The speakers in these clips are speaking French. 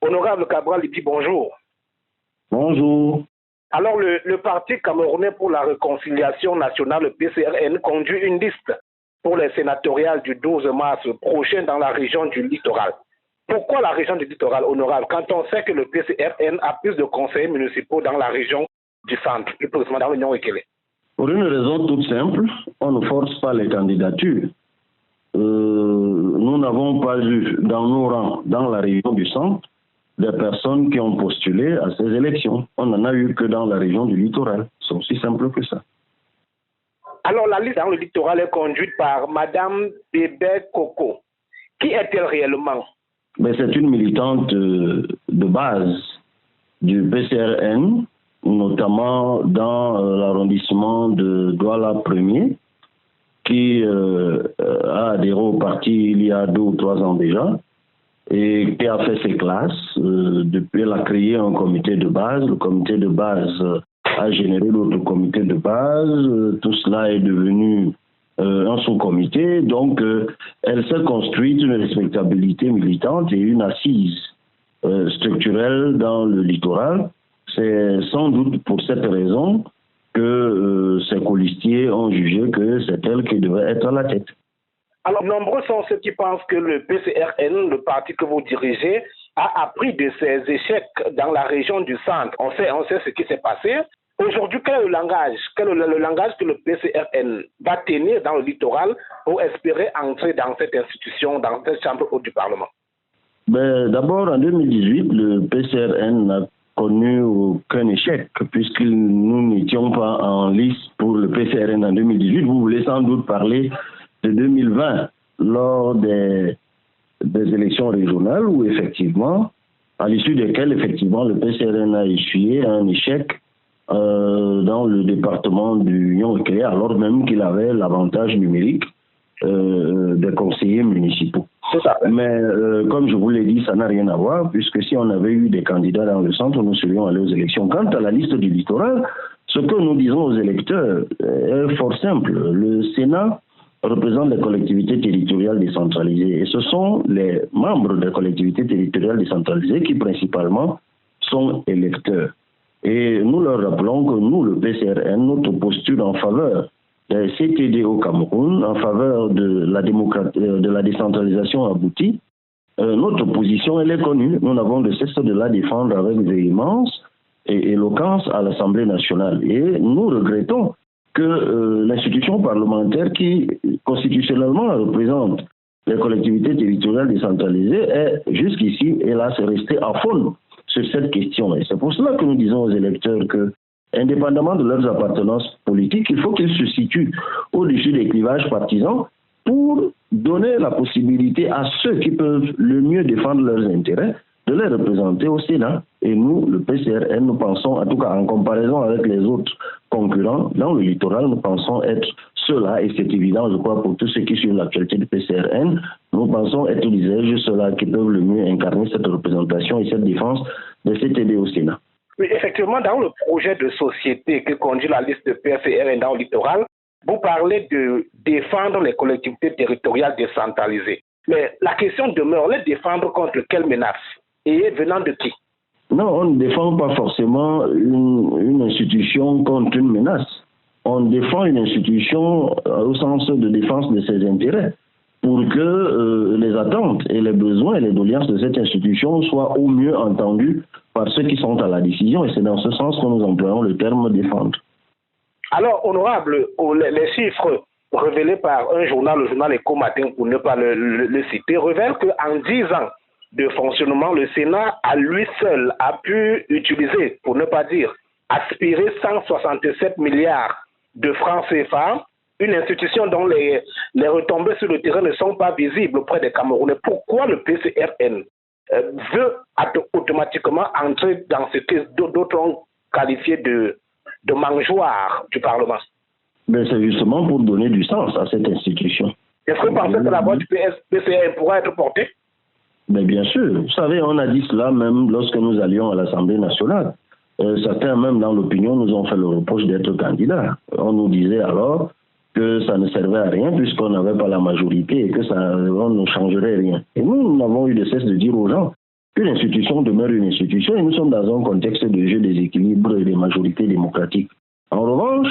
Honorable Cabral Libye, bonjour. Bonjour. Alors, le Parti camerounais pour la réconciliation nationale, le PCRN, conduit une liste pour les sénatoriales du 12 mars prochain dans la région du littoral. Pourquoi la région du littoral, honorable, quand on sait que le PCRN a plus de conseillers municipaux dans la région du centre, plus précisément dans l'Union Ekele? Pour une raison toute simple, on ne force pas les candidatures. Nous n'avons pas eu dans nos rangs, dans la région du centre, des personnes qui ont postulé à ces élections. On n'en a eu que dans la région du littoral. C'est aussi simple que ça. Alors, la liste dans le littoral est conduite par Madame Bébé Coco. Qui est-elle réellement? C'est une militante de base du PCRN, notamment dans l'arrondissement de Douala 1er, qui a adhéré au parti il y a 2 ou 3 ans déjà, et qui a fait ses classes. Depuis, elle a créé un comité de base. Le comité de base a généré d'autres comités de base. Tout cela est devenu un sous-comité. Donc, elle s'est construite une respectabilité militante et une assise structurelle dans le littoral. C'est sans doute pour cette raison que ces colistiers ont jugé que c'est elle qui devait être à la tête. Alors, nombreux sont ceux qui pensent que le PCRN, le parti que vous dirigez, a appris de ses échecs dans la région du centre. On sait ce qui s'est passé. Aujourd'hui, quel est le langage que le PCRN va tenir dans le littoral pour espérer entrer dans cette institution, dans cette chambre haute du Parlement? D'abord, en 2018, le PCRN n'a connu aucun échec, puisque nous n'étions pas en lice pour le PCRN en 2018. Vous voulez sans doute parler de 2020, lors des élections régionales, où effectivement, à l'issue desquelles effectivement le PCRN a essuyé un échec dans le département du Union Ekele, alors même qu'il avait l'avantage numérique des conseillers municipaux. C'est ça. Mais comme je vous l'ai dit, ça n'a rien à voir, puisque si on avait eu des candidats dans le centre, nous serions allés aux élections. Quant à la liste du littoral, ce que nous disons aux électeurs est fort simple. Le Sénat représente les collectivités territoriales décentralisées. Et ce sont les membres des collectivités territoriales décentralisées qui principalement sont électeurs. Et nous leur rappelons que nous, le PCRN, notre posture en faveur des CTD au Cameroun, en faveur de la décentralisation aboutie, notre position, elle est connue. Nous n'avons de cesse de la défendre avec véhémence et éloquence à l'Assemblée nationale. Et nous regrettons que l'institution parlementaire qui constitutionnellement représente les collectivités territoriales décentralisées est jusqu'ici, hélas, restée à fond sur cette question. Et c'est pour cela que nous disons aux électeurs que, indépendamment de leurs appartenances politiques, il faut qu'ils se situent au-dessus des clivages partisans pour donner la possibilité à ceux qui peuvent le mieux défendre leurs intérêts de les représenter au Sénat. Et nous, le PCRN, nous pensons, en tout cas en comparaison avec les autres concurrents dans le littoral, nous pensons être ceux-là, et c'est évident, je crois, pour tous ceux qui suivent l'actualité du PCRN, nous pensons être, disais-je, ceux-là qui peuvent le mieux incarner cette représentation et cette défense de CTD au Sénat. Oui, effectivement, dans le projet de société que conduit la liste de PCRN dans le littoral, vous parlez de défendre les collectivités territoriales décentralisées. Mais la question demeure, les défendre contre quelle menace et venant de qui? Non, on ne défend pas forcément une institution contre une menace. On défend une institution au sens de défense de ses intérêts pour que les attentes et les besoins et les doléances de cette institution soient au mieux entendus par ceux qui sont à la décision. Et c'est dans ce sens que nous employons le terme défendre. Alors, honorable, les chiffres révélés par un journal, le journal Écho Matin, pour ne pas le citer, révèlent qu'en 10 ans de fonctionnement, le Sénat, à lui seul, a pu utiliser, pour ne pas dire, aspirer 167 milliards de francs CFA, une institution dont les retombées sur le terrain ne sont pas visibles auprès des Camerounais. Pourquoi le PCRN veut automatiquement entrer dans ce que d'autres ont qualifié de mangeoire du Parlement? C'est justement pour donner du sens à cette institution. Est-ce que vous pensez que la voix du PCRN pourra être portée? Bien sûr. Vous savez, on a dit cela même lorsque nous allions à l'Assemblée nationale. Certains, même dans l'opinion, nous ont fait le reproche d'être candidats. On nous disait alors que ça ne servait à rien puisqu'on n'avait pas la majorité et que ça on ne changerait rien. Et nous n'avons eu de cesse de dire aux gens qu'une institution demeure une institution et nous sommes dans un contexte de jeu des équilibres et des majorités démocratiques. En revanche,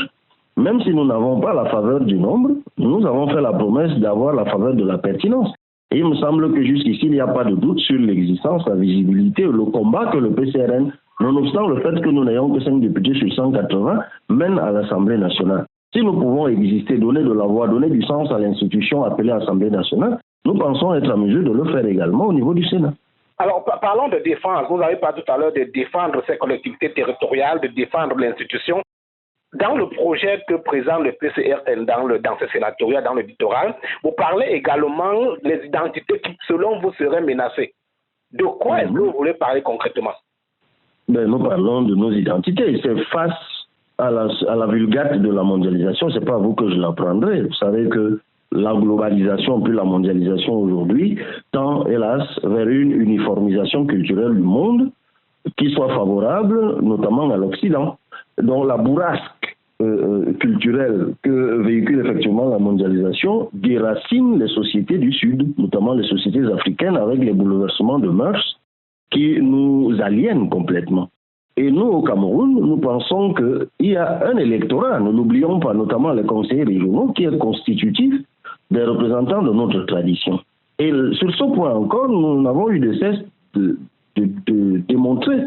même si nous n'avons pas la faveur du nombre, nous avons fait la promesse d'avoir la faveur de la pertinence. Et il me semble que jusqu'ici, il n'y a pas de doute sur l'existence, la visibilité, le combat que le PCRN, nonobstant le fait que nous n'ayons que 5 députés sur 180, mène à l'Assemblée nationale. Si nous pouvons exister, donner de la voix, donner du sens à l'institution appelée Assemblée nationale, nous pensons être en mesure de le faire également au niveau du Sénat. Alors, parlons de défense. Vous avez parlé tout à l'heure de défendre ces collectivités territoriales, de défendre l'institution. Dans le projet que présente le PCRN dans ce sénatorial, dans le littoral, vous parlez également des identités qui, selon vous, seraient menacées. De quoi est-ce que vous voulez parler concrètement? Nous parlons de nos identités. C'est face à la vulgate de la mondialisation. Ce n'est pas à vous que je l'apprendrai. Vous savez que la globalisation puis la mondialisation aujourd'hui tend, hélas, vers une uniformisation culturelle du monde qui soit favorable, notamment à l'Occident. Donc la bourrasque culturelle que véhicule effectivement la mondialisation déracine les sociétés du Sud, notamment les sociétés africaines, avec les bouleversements de mœurs qui nous aliènent complètement. Et nous, au Cameroun, nous pensons qu'il y a un électorat, ne l'oublions pas, notamment les conseillers régionaux, qui est constitutif des représentants de notre tradition. Et sur ce point encore, nous n'avons eu de cesse de démontrer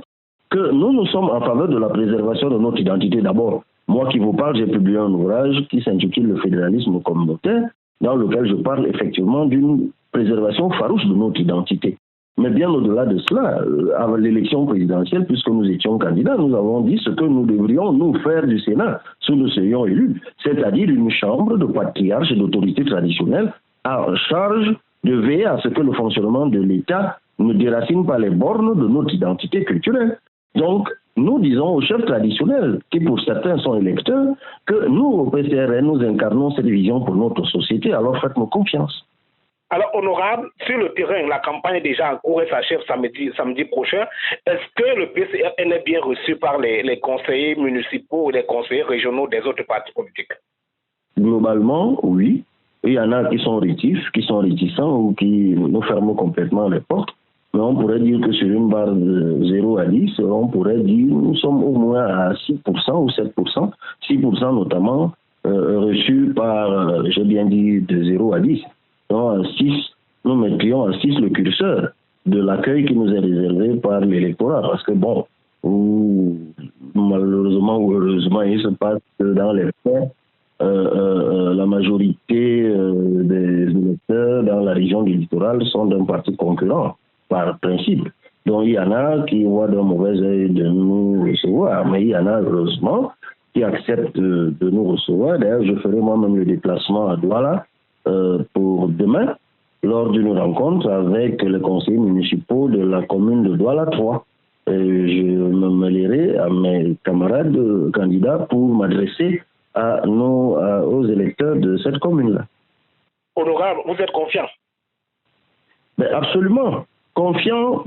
que nous sommes en faveur de la préservation de notre identité. D'abord, moi qui vous parle, j'ai publié un ouvrage qui s'intitule « Le fédéralisme communautaire », dans lequel je parle effectivement d'une préservation farouche de notre identité. Mais bien au-delà de cela, à l'élection présidentielle, puisque nous étions candidats, nous avons dit ce que nous devrions nous faire du Sénat si nous serions élus, c'est-à-dire une chambre de patriarches et d'autorités traditionnelles en charge de veiller à ce que le fonctionnement de l'État ne déracine pas les bornes de notre identité culturelle. Donc, nous disons aux chefs traditionnels, qui pour certains sont électeurs, que nous, au PCRN, nous incarnons cette vision pour notre société, alors faites-nous confiance. Alors, honorable, sur le terrain, la campagne est déjà en cours et s'achève samedi prochain. Est-ce que le PCRN est bien reçu par les conseillers municipaux et les conseillers régionaux des autres partis politiques? Globalement, oui. Il y en a qui sont réticents ou qui nous ferment complètement les portes. Mais on pourrait dire que sur une barre de 0 à 10, on pourrait dire que nous sommes au moins à 6% ou 7%. 6% notamment reçus par, j'ai bien dit, de 0 à 10. Donc à 6, nous mettrions à 6 le curseur de l'accueil qui nous est réservé par l'électorat. Parce que bon, malheureusement ou heureusement, il se passe que dans les faits, la majorité des électeurs dans la région du littoral sont d'un parti concurrent, par principe. Donc il y en a qui voient d'un mauvais œil de nous recevoir, mais il y en a heureusement qui acceptent de nous recevoir. D'ailleurs, je ferai moi-même le déplacement à Douala pour demain, lors d'une rencontre avec les conseillers municipaux de la commune de Douala 3. Je me mêlerai à mes camarades candidats pour m'adresser aux électeurs de cette commune-là. Honorable, vous êtes confiant? Absolument. Confiant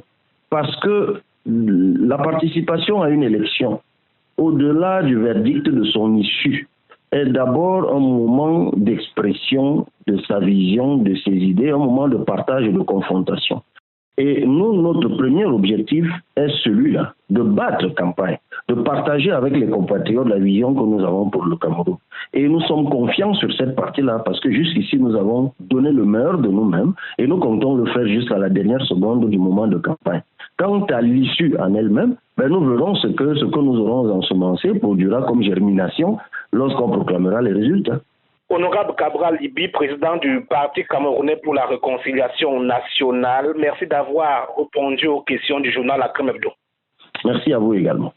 parce que la participation à une élection, au-delà du verdict de son issue, est d'abord un moment d'expression de sa vision, de ses idées, un moment de partage et de confrontation. Et nous, notre premier objectif est celui-là, de battre campagne, de partager avec les compatriotes la vision que nous avons pour le Cameroun. Et nous sommes confiants sur cette partie-là parce que jusqu'ici, nous avons donné le meilleur de nous-mêmes et nous comptons le faire jusqu'à la dernière seconde du moment de campagne. Quant à l'issue en elle-même, nous verrons ce que nous aurons ensemencé produira comme germination lorsqu'on proclamera les résultats. Honorable Cabral Ibi, président du Parti camerounais pour la réconciliation nationale, merci d'avoir répondu aux questions du journal La Crème Hebdo. Merci à vous également.